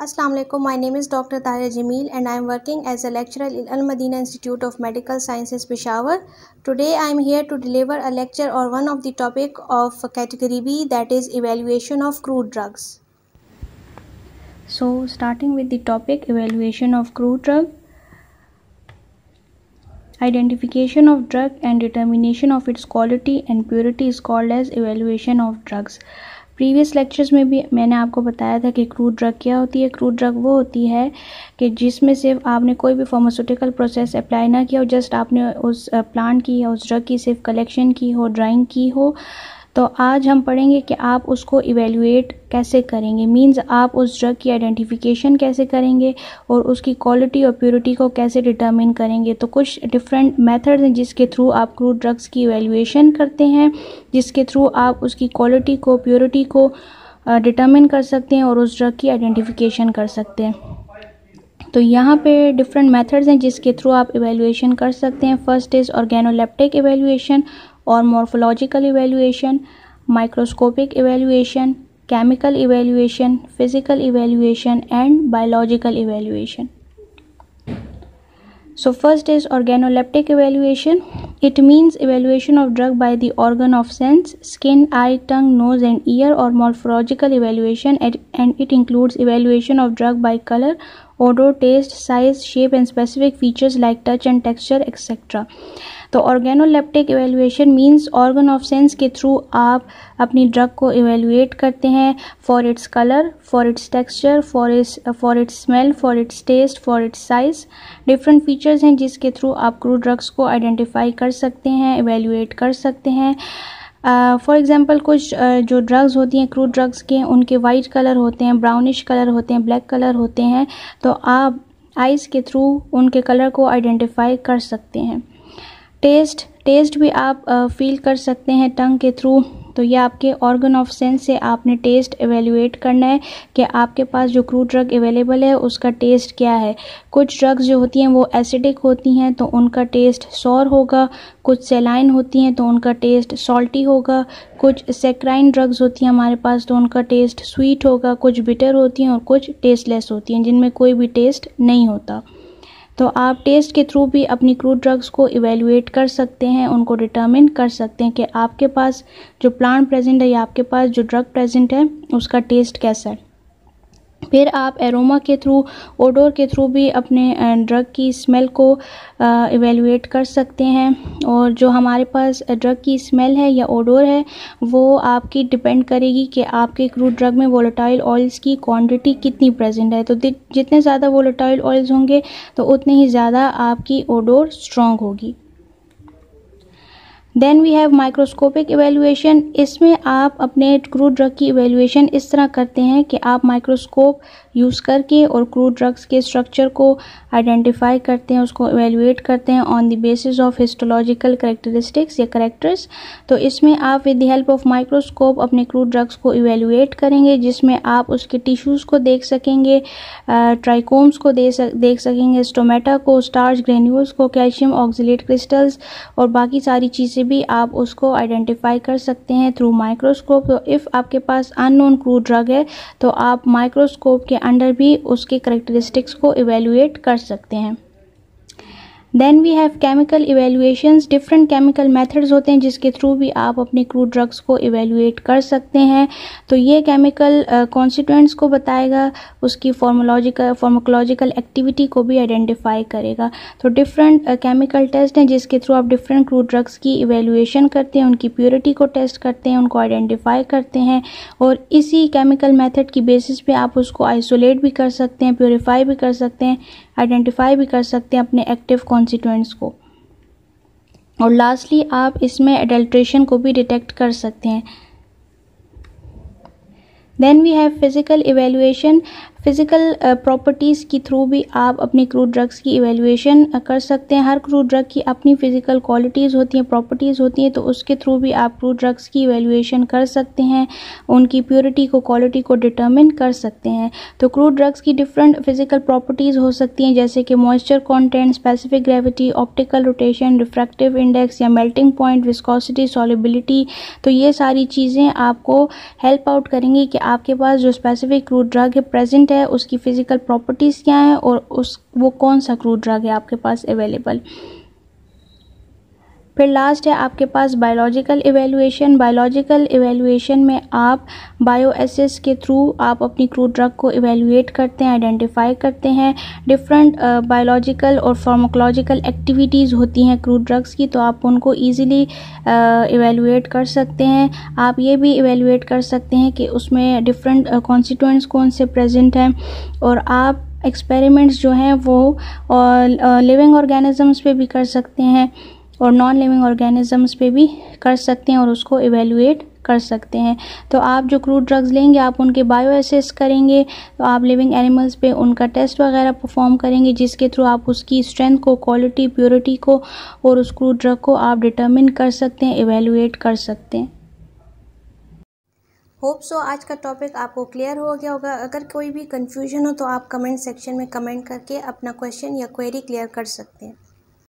Assalamu alaikum. My name is Dr. Tahira Jameel and I am working as a lecturer in Al Madina Institute of Medical Sciences, Peshawar. Today I am here to deliver a lecture on one of the topic of category B, that is evaluation of crude drugs. So starting with the topic evaluation of crude drug. Identification of drug and determination of its quality and purity is called as evaluation of drugs. Previous lectures में भी मैंने आपको बताया था कि crude drug क्या होती है। क्रूड ड्रग वो होती है कि जिसमें सिर्फ आपने कोई भी फार्मास्यूटिकल प्रोसेस अप्लाई ना किया हो, जस्ट आपने उस प्लांट की या उस ड्रग की सिर्फ कलेक्शन की हो, ड्राइंग की हो। तो आज हम पढ़ेंगे कि आप उसको इवेल्युएट कैसे करेंगे, मींस आप उस ड्रग की आइडेंटिफिकेशन कैसे करेंगे और उसकी क्वालिटी और प्योरिटी को कैसे डिटरमिन करेंगे। तो कुछ डिफरेंट मेथड्स हैं जिसके थ्रू आप क्रूड ड्रग्स की इवेल्युएशन करते हैं, जिसके थ्रू आप उसकी क्वालिटी को, प्योरिटी को डिटरमिन कर सकते हैं और उस ड्रग की आइडेंटिफिकेशन कर सकते हैं। तो यहाँ पे डिफरेंट मेथड्स हैं जिसके थ्रू आप इवेल्युएशन कर सकते हैं। फर्स्ट इज़ ऑर्गेनोलेप्टिक इवेल्युएशन और morphological evaluation, microscopic evaluation, chemical evaluation, physical evaluation and biological evaluation. So first is organoleptic evaluation. It means evaluation of drug by the organ of sense, skin, eye, tongue, nose and ear, or morphological evaluation, and it includes evaluation of drug by color, odor, taste, size, shape and specific features like touch and texture, etc. तो organoleptic evaluation means organ of sense के through आप अपनी drug को evaluate करते हैं for its colour, for its texture, for its smell, for its taste, for its size. Different features हैं जिसके through आप क्रूड ड्रग्स को आइडेंटिफाई कर सकते हैं, इवेल्युएट कर सकते हैं। फॉर एग्जांपल कुछ जो ड्रग्स होती हैं क्रूड ड्रग्स के, उनके वाइट कलर होते हैं, ब्राउनिश कलर होते हैं, ब्लैक कलर होते हैं। तो आप आइज़ के थ्रू उनके कलर को आइडेंटिफाई कर सकते हैं। टेस्ट भी आप फील कर सकते हैं टंग के थ्रू। तो ये आपके ऑर्गन ऑफ सेंस से आपने टेस्ट एवेल्युएट करना है कि आपके पास जो क्रूड ड्रग अवेलेबल है उसका टेस्ट क्या है। कुछ ड्रग्स जो होती हैं वो एसिडिक होती हैं तो उनका टेस्ट सॉर होगा, कुछ सेलाइन होती हैं तो उनका टेस्ट सॉल्टी होगा, कुछ सेक्राइन ड्रग्स होती हैं हमारे पास तो उनका टेस्ट स्वीट होगा, कुछ बिटर होती हैं और कुछ टेस्टलेस होती हैं जिनमें कोई भी टेस्ट नहीं होता। तो आप टेस्ट के थ्रू भी अपनी क्रूड ड्रग्स को इवेल्युएट कर सकते हैं, उनको डिटरमिन कर सकते हैं कि आपके पास जो प्लांट प्रेजेंट है या आपके पास जो ड्रग प्रेजेंट है उसका टेस्ट कैसा है। फिर आप एरोमा के थ्रू, ओडोर के थ्रू भी अपने ड्रग की स्मेल को इवेल्युएट कर सकते हैं। और जो हमारे पास ड्रग की स्मेल है या ओडोर है वो आपकी डिपेंड करेगी कि आपके क्रूड ड्रग में वोलेटाइल ऑयल्स की क्वांटिटी कितनी प्रेजेंट है। तो जितने ज़्यादा वोलेटाइल ऑयल्स होंगे तो उतने ही ज़्यादा आपकी ओडोर स्ट्रॉन्ग होगी। Then we have microscopic evaluation. इसमें आप अपने क्रूड ड्रग की इवेल्युएशन इस तरह करते हैं कि आप माइक्रोस्कोप यूज़ करके और क्रूड ड्रग्स के स्ट्रक्चर को आइडेंटिफाई करते हैं, उसको इवेल्युएट करते हैं on the basis of histological characteristics या कैरेक्टर्स। तो इसमें आप with the help of microscope अपने क्रूड ड्रग्स को इवेल्युएट करेंगे जिसमें आप उसके टिश्यूज़ को देख सकेंगे, ट्राइकोम्स को देख सकेंगे, स्टोमेटा को, स्टार्च ग्रेन्यूल्स को, कैल्शियम ऑक्सलेट क्रिस्टल्स और बाकी सारी चीज़ें भी आप उसको आइडेंटिफाई कर सकते हैं थ्रू माइक्रोस्कोप। तो इफ़ आपके पास अननोन क्रूड ड्रग है तो आप माइक्रोस्कोप के अंडर भी उसके कैरेक्टरिस्टिक्स को इवेल्युएट कर सकते हैं। Then we have chemical evaluations. Different chemical methods होते हैं जिसके थ्रू भी आप अपने क्रूड ड्रग्स को इवेल्युएट कर सकते हैं। तो ये केमिकल कॉन्स्टिट्यूएंट्स को बताएगा, उसकी फार्माकोलॉजिकल एक्टिविटी को भी आइडेंटिफाई करेगा। तो डिफरेंट केमिकल टेस्ट हैं जिसके थ्रू आप डिफरेंट क्रूड ड्रग्स की इवेल्युएशन करते हैं, उनकी प्योरिटी को टेस्ट करते हैं, उनको आइडेंटिफाई करते हैं और इसी केमिकल मेथड की बेसिस पे आप उसको आइसोलेट भी कर सकते हैं, प्योरीफाई भी कर सकते हैं, आइडेंटिफाई भी कर सकते हैं अपने एक्टिव कॉन्स्टिट्यूएंट्स को। और लास्टली आप इसमें एडल्ट्रेशन को भी डिटेक्ट कर सकते हैं। Then we have physical evaluation. Physical properties की थ्रू भी आप अपनी क्रूड ड्रग्स की इवेल्युएशन कर सकते हैं। हर क्रूड ड्रग की अपनी फिजिकल क्वालिटीज़ होती हैं, प्रॉपर्टीज़ होती हैं, तो उसके थ्रू भी आप क्रूड ड्रग्स की इवेल्युएशन कर सकते हैं, उनकी प्योरिटी को, क्वालिटी को डिटरमिन कर सकते हैं। तो क्रूड ड्रग्स की डिफरेंट फिजिकल प्रॉपर्टीज़ हो सकती हैं जैसे कि moisture content, specific gravity, optical rotation, refractive index या मेल्टिंग पॉइंट, विस्कोसिटी, सॉल्युबिलिटी। तो ये सारी चीज़ें आपको हेल्प आउट करेंगी कि आपके पास जो स्पेसिफिक क्रूड ड्रग है प्रेजेंट है, उसकी फ़िज़िकल प्रॉपर्टीज़ क्या हैं और वो कौन सा क्रूड ड्रग है आपके पास अवेलेबल। फिर लास्ट है आपके पास बायोलॉजिकल इवैल्यूएशन। बायोलॉजिकल इवैल्यूएशन में आप बायो एसेस के थ्रू आप अपनी क्रूड ड्रग को इवैल्यूएट करते हैं, आइडेंटिफाई करते हैं। डिफरेंट बायोलॉजिकल और फार्माकोलॉजिकल एक्टिविटीज़ होती हैं क्रूड ड्रग्स की, तो आप उनको ईजिली इवैल्यूएट कर सकते हैं। आप ये भी इवैल्यूएट कर सकते हैं कि उसमें डिफरेंट कॉन्स्टिट्यूएंट्स कौन से प्रेजेंट हैं, और आप एक्सपेरिमेंट्स जो हैं वो लिविंग ऑर्गेनिजम्स पे भी कर सकते हैं और नॉन लिविंग ऑर्गेनिजम्स पे भी कर सकते हैं और उसको इवैल्यूएट कर सकते हैं। तो आप जो क्रूड ड्रग्स लेंगे आप उनके बायो एसेस करेंगे, तो आप लिविंग एनिमल्स पे उनका टेस्ट वगैरह परफॉर्म करेंगे, जिसके थ्रू आप उसकी स्ट्रेंथ को, क्वालिटी, प्योरिटी को और उस क्रूड ड्रग को आप डिटर्मिन कर सकते हैं, इवैल्यूएट कर सकते हैं। होप सो आज का टॉपिक आपको क्लियर हो गया होगा। अगर कोई भी कन्फ्यूजन हो तो आप कमेंट सेक्शन में कमेंट करके अपना क्वेश्चन या क्वेरी क्लियर कर सकते हैं।